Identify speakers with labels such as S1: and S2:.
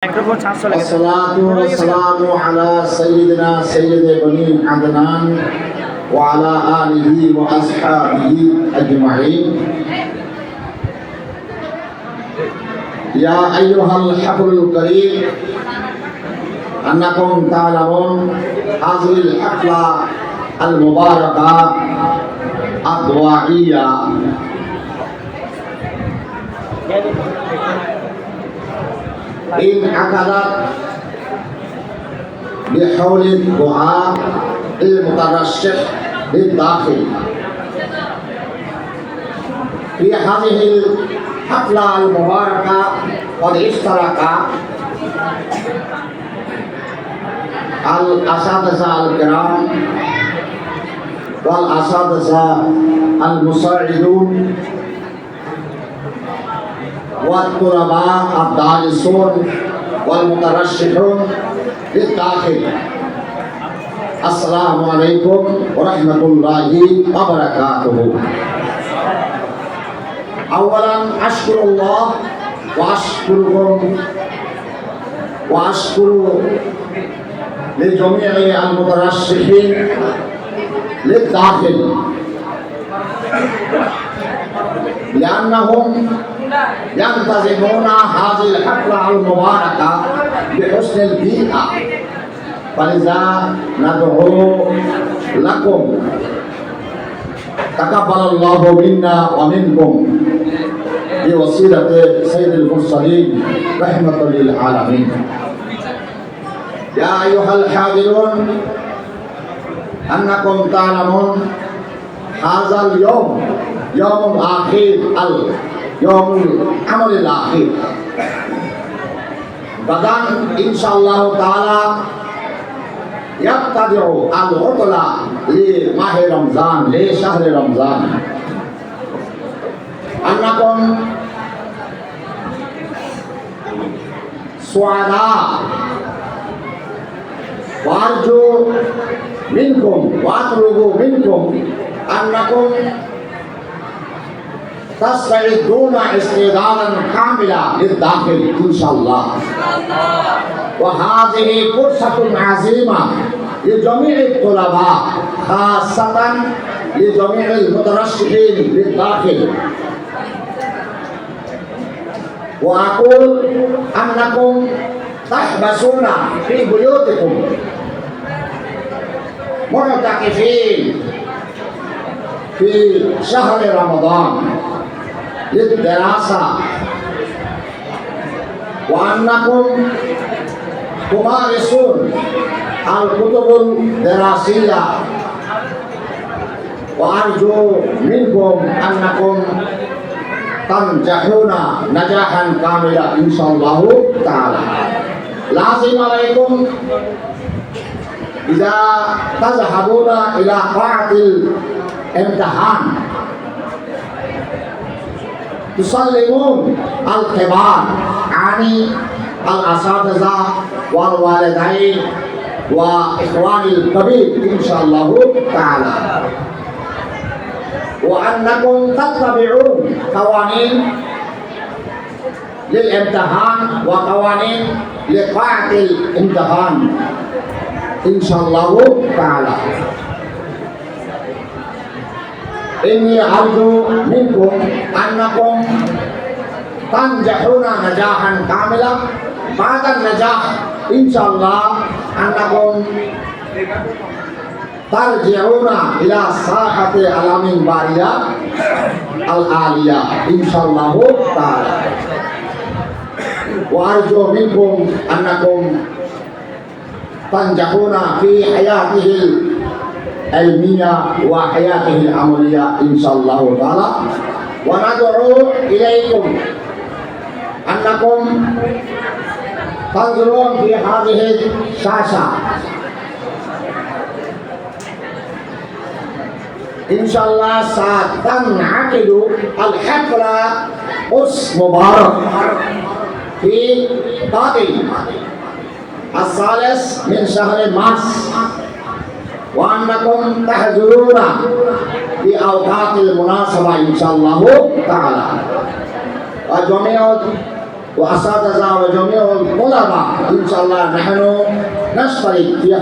S1: والصلاة والسلام على سيدنا سيد بني عدنان وعلى آله وأصحابه أجمعين. يا أيها الحفل الكريم أنكم تعلمون هذه الحفلة المباركة الدعائية انعقدت بحول الدعاء المترشح للداخل. في هذه الحفلة المباركة قد اشترك الأساتذة الكرام والأساتذة المساعدون والطلباء الدارسون والمترشحون للداخل. السلام عليكم ورحمة الله وبركاته. أولا أشكر الله وأشكركم وأشكر لجميع المترشحين للداخل لأنهم ينتظمون هذه الحفلة المباركة بحسن البيئة، فلذا ندعو لكم تقبل الله منا ومنكم بوسيلة سيد المرسلين رحمة للعالمين. يا أيها الحاضرون أنكم تعلمون هذا اليوم يوم الأخير يوم العمل الأخير. غدا إن شاء الله تعالى يبتدئ العطلة لماه رمضان لشهر رمضان. أنكم سعداء وأرجو منكم وأطلب منكم أنكم تستعدون استعدادا كاملا للداخل إن شاء الله. وهذه فرصة عظيمة لجميع الطلباء خاصة لجميع المترشحين للداخل. وأقول أنكم تحبسون في بيوتكم معتكفين في شهر رمضان للدراسة، وأنكم تمارسون الكتب الدراسية، وأرجو منكم أنكم تنجحون نجاحا كاملا إن شاء الله تعالى. لازم عليكم إذا تذهبون إلى قاعة الامتحان تسلمون الكبار عن الأساتذة والوالدين وإخوان الكبير إن شاء الله تعالى، وأنكم تتبعون قوانين للامتحان وقوانين لقاعة الامتحان إن شاء الله تعالى. إني أرجو منكم أنكم تنجحون نجاحا كاملا. بعد النجاح إن شاء الله أنكم ترجعون إلى ساحة الأنبارية العالية إن شاء الله تعالى. وأرجو منكم أنكم تنجحون في حياته العلمية وحياته العملية إن شاء الله تعالى. وندعو إليكم أنكم تنظرون في هذه الشاشة. إن شاء الله ستنعقد الحفلة مبارك في غد الثالث من شهر مارس، وأنكم تحضرون في أوقات المناسبة إن شاء الله تعالى. وجميع وأساتذة وجميع الطلبة إن شاء الله نحن نشترك في